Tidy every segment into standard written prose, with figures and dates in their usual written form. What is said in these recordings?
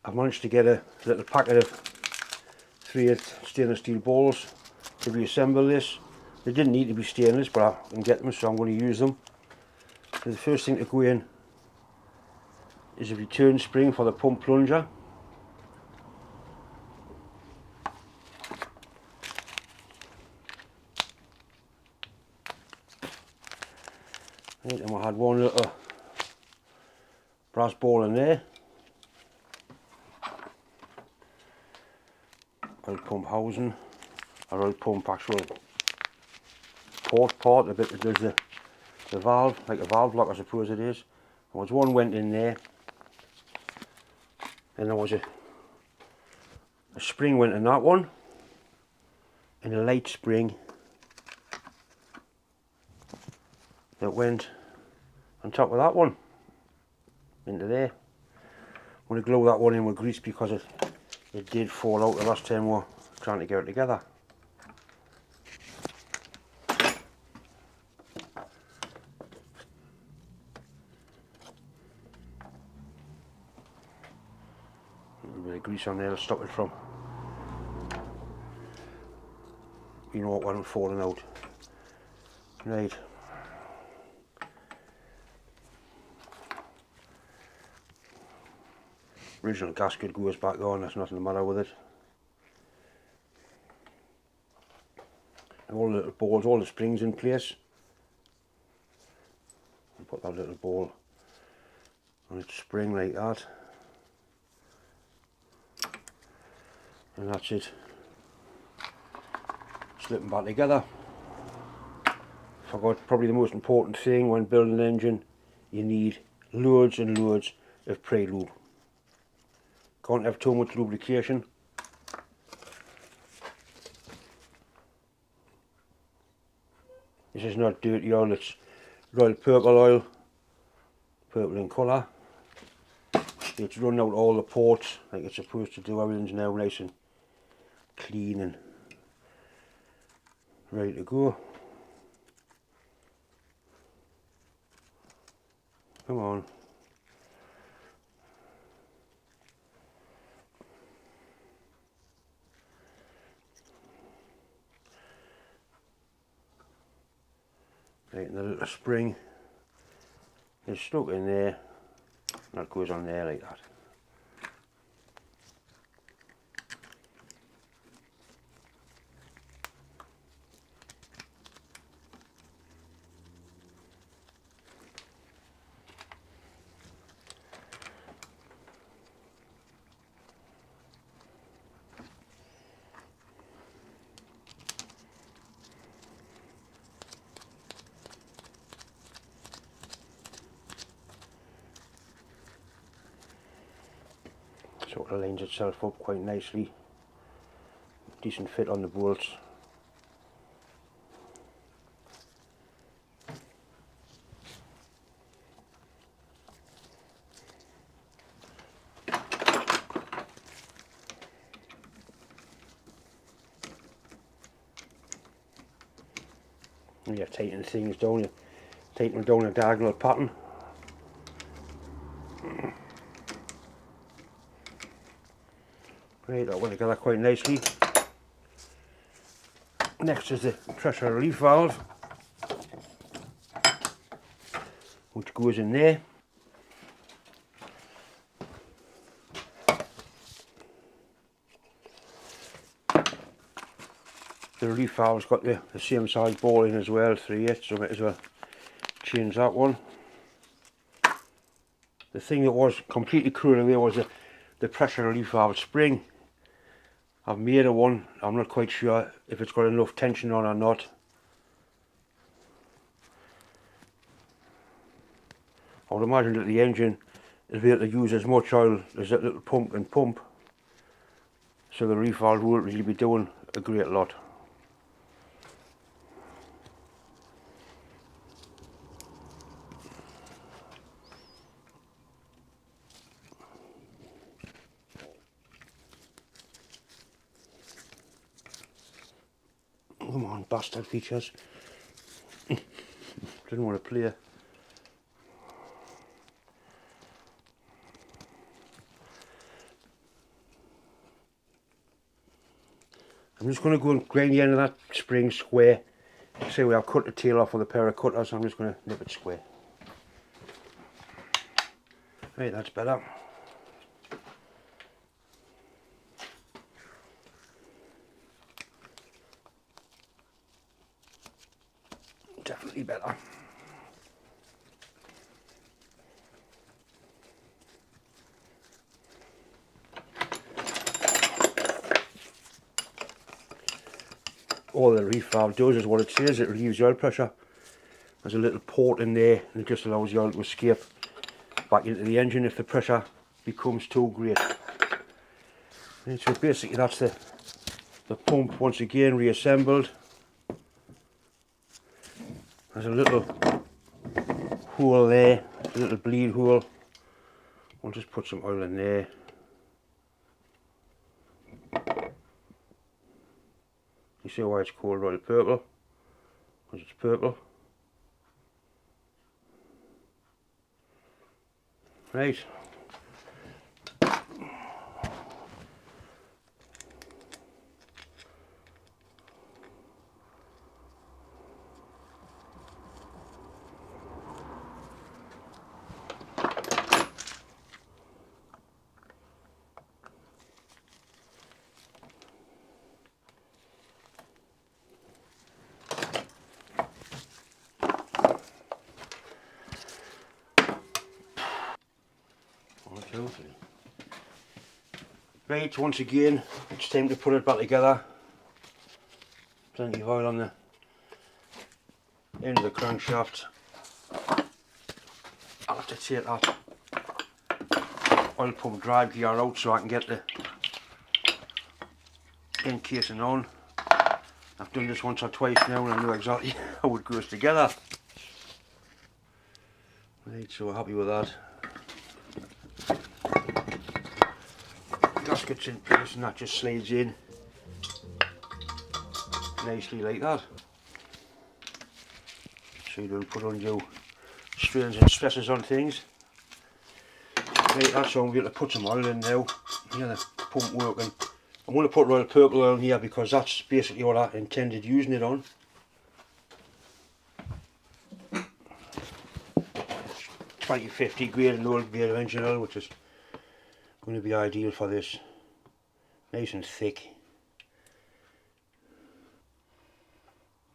I've managed to get a little packet of 3/8 stainless steel balls to reassemble this. They didn't need to be stainless, but I can get them, so I'm going to use them. So the first thing to go in is a return spring for the pump plunger. Right, and we had one little brass ball in there. Oil pump housing, or oil pump actual port part, the bit that does the valve, like a valve lock I suppose it is. There was one went in there, and there was a spring went in that one, and a light spring that went on top of that one into there. I'm going to glue that one in with grease because it did fall out the last time we were trying to get it together. A bit of grease on there to stop it from, you know, when it's falling out. Right. Original gasket goes back on, there's nothing the matter with it. And all the little balls, all the springs in place. And put that little ball on its spring like that. And that's it. Slip them back together. Forgot probably the most important thing when building an engine, you need loads and loads of pre-lube. Can't have too much lubrication. This is not dirty oil, it's royal purple oil, purple in colour. It's run out all the ports like it's supposed to do. Everything's now nice and clean and ready to go. Come on. Right, and the little spring is stuck in there, and that goes on there like that. Sort of lines itself up quite nicely. Decent fit on the bolts. And you tighten things down, you tighten them down a diagonal pattern. Right, that went together quite nicely. Next is the pressure relief valve, which goes in there. The relief valve's got the same size ball in as well, 3/8, so might as well change that one. The thing that was completely cruel away was the pressure relief valve spring. I've made a one, I'm not quite sure if it's got enough tension on or not. I would imagine that the engine will be able to use as much oil as that little pump can pump, so the relief valve won't really be doing a great lot. Come on, bastard features. Didn't want to play. I'm just going to go and grind the end of that spring square. See where I've cut the tail off with a pair of cutters, so I'm just going to nip it square. Right, that's better. Definitely better. All the reef valve does is what it says, it relieves oil pressure. There's a little port in there and it just allows the oil to escape back into the engine if the pressure becomes too great. And so basically that's the pump once again reassembled. There's a little hole there, a little bleed hole. I'll just put some oil in there. You see why it's called royal purple? Because it's purple. Right. Right, once again, it's time to put it back together. Plenty of oil on the end of the crankshaft. I'll have to take that oil pump drive gear out so I can get the end casing on. I've done this once or twice now and I know exactly how it goes together. Right, so we're happy with that. Gasket's in place and that just slides in nicely like that. So you don't put undue strains and stresses on things. Right, that's all. I'm going to put some oil in now. Hear the pump working. I'm going to put royal purple oil in here because that's basically what I intended using it on. 2050 grade and old grade of engine oil, which is going to be ideal for this. Nice and thick.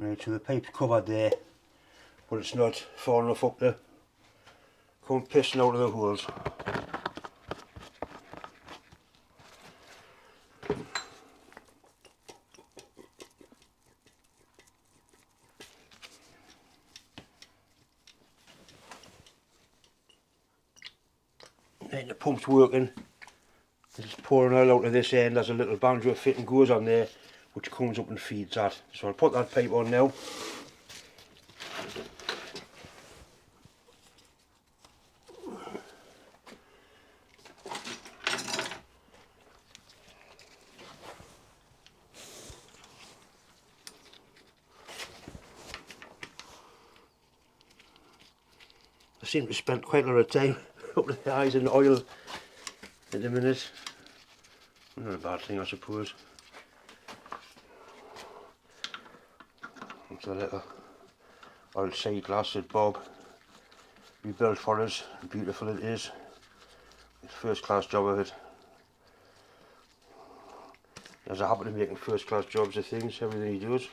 Right, so the pipe's covered there, but it's not far enough up to come pissing out of the holes. Right, the pump's working. It's pouring oil out of this end. There's a little banjo fitting goes on there which comes up and feeds that. So I'll put that pipe on now. I seem to have spent quite a lot of time up to the eyes in oil at the minute. Not a bad thing, I suppose. It's a little old side glass that Bob rebuilt for us. Beautiful it is. It's first class job of it. As I happen to making first class jobs of things, everything he does.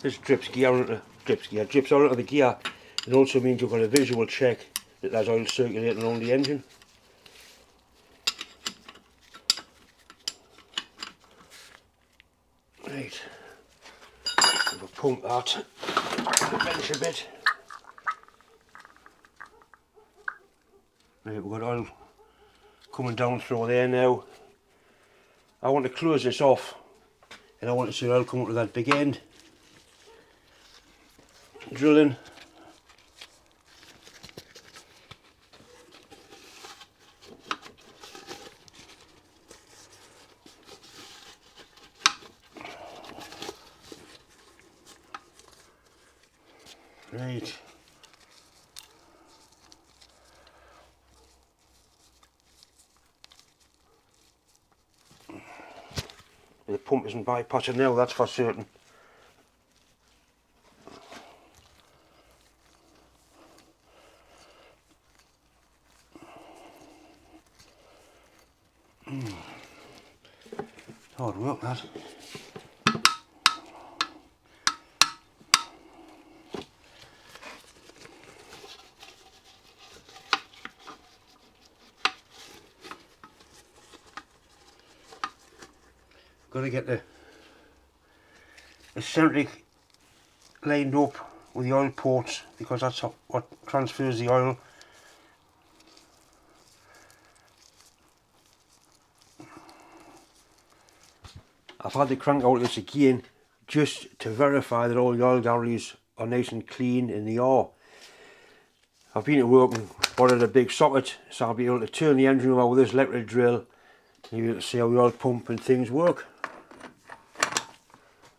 This drips oil out of the gear. It also means you've got a visual check that there's oil circulating around the engine. Right, we'll pump that the bench a bit. Right, we've got oil coming down through there now. I want to close this off and I want to see oil come up to that big end. Drilling. Right. The pump isn't bypassing now, that's for certain. Hard work that. Got to get the eccentric lined up with the oil ports, because that's what transfers the oil. I've had the crank out of this again just to verify that all the oil galleries are nice and clean, and they are. I've been at work and borrowed a big socket, so I'll be able to turn the engine over with this electric drill and you'll be able to see how the oil pump and things work.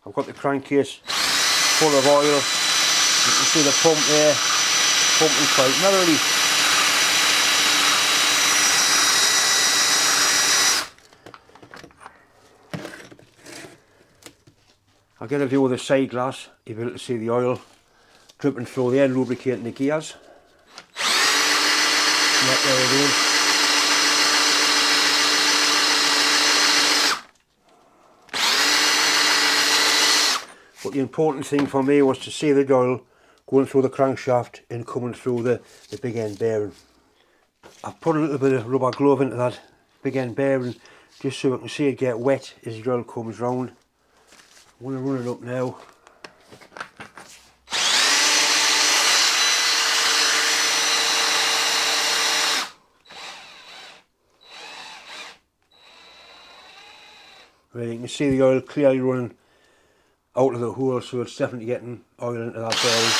I've got the crankcase full of oil. You can see the pump there, pumping quite merrily. I'll get a view of the side glass, you'll be able to see the oil dripping through there, lubricating the gears. Yep, there it is. But the important thing for me was to see the oil going through the crankshaft and coming through the big end bearing. I've put a little bit of rubber glove into that big end bearing just so I can see it get wet as the oil comes round. I'm going to run it up now. Right, you can see the oil clearly running out of the hole, so it's definitely getting oil into that bearing.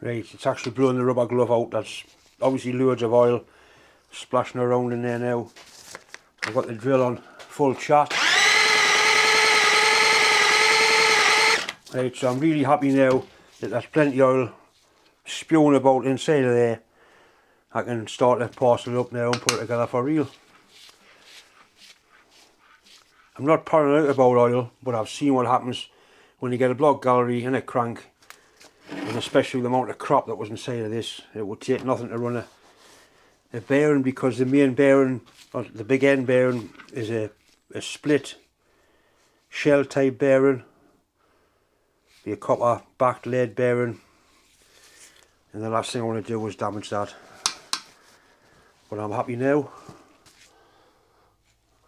Right, it's actually blowing the rubber glove out. That's obviously loads of oil splashing around in there now. I've got the drill on full chat. Right, so I'm really happy now that there's plenty of oil spewing about inside of there. I can start to parcel it up now and put it together for real. I'm not paranoid about oil, but I've seen what happens when you get a block gallery and a crank, and especially the amount of crap that was inside of this. It would take nothing to run a bearing, because the main bearing, or the big end bearing, is a split shell type bearing, be a copper backed lead bearing, and the last thing I want to do was damage that. But I'm happy now.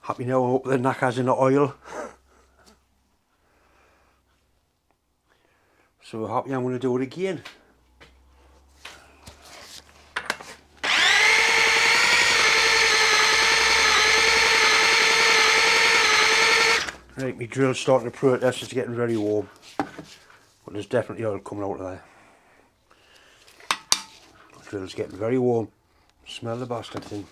Happy now, I hope the knacker's in the oil. So happy I'm going to do it again. Right, my drill's starting to protest, it's getting very warm. But there's definitely oil coming out of there. The drill's getting very warm. Smell the bastard thing.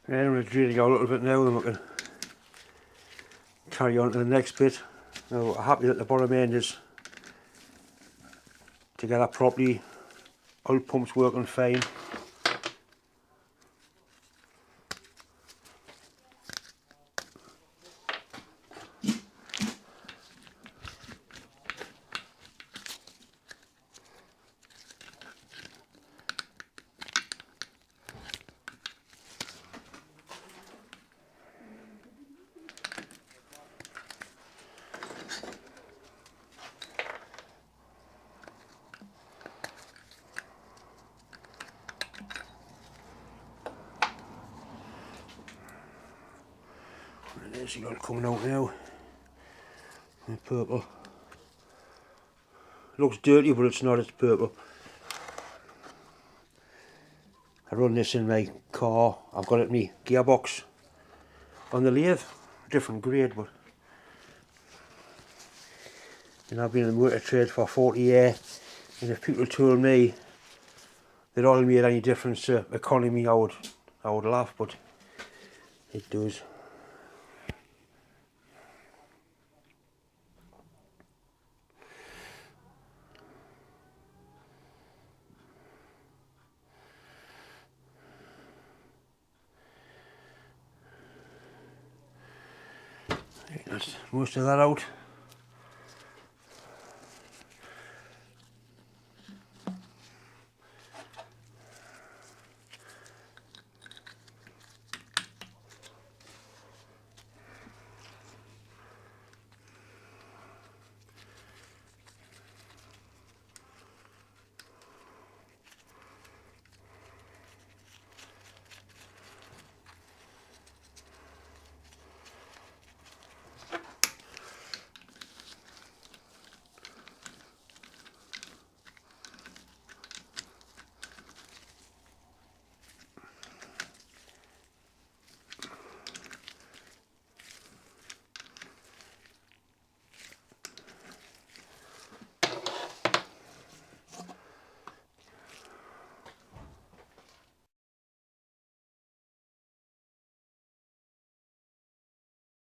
Right, I'm going to drill it out a little bit now, then we can carry on to the next bit. Now, I'm happy that the bottom end is together properly. Oil pump's working fine. There's the oil coming out now. The purple. It looks dirty, but it's not, it's purple. I run this in my car. I've got it in my gearbox on the lathe. Different grade, but and I've been in the motor trade for 40 years, And if people told me that oil made any difference to economy, I would laugh, but it does. That's most of that out.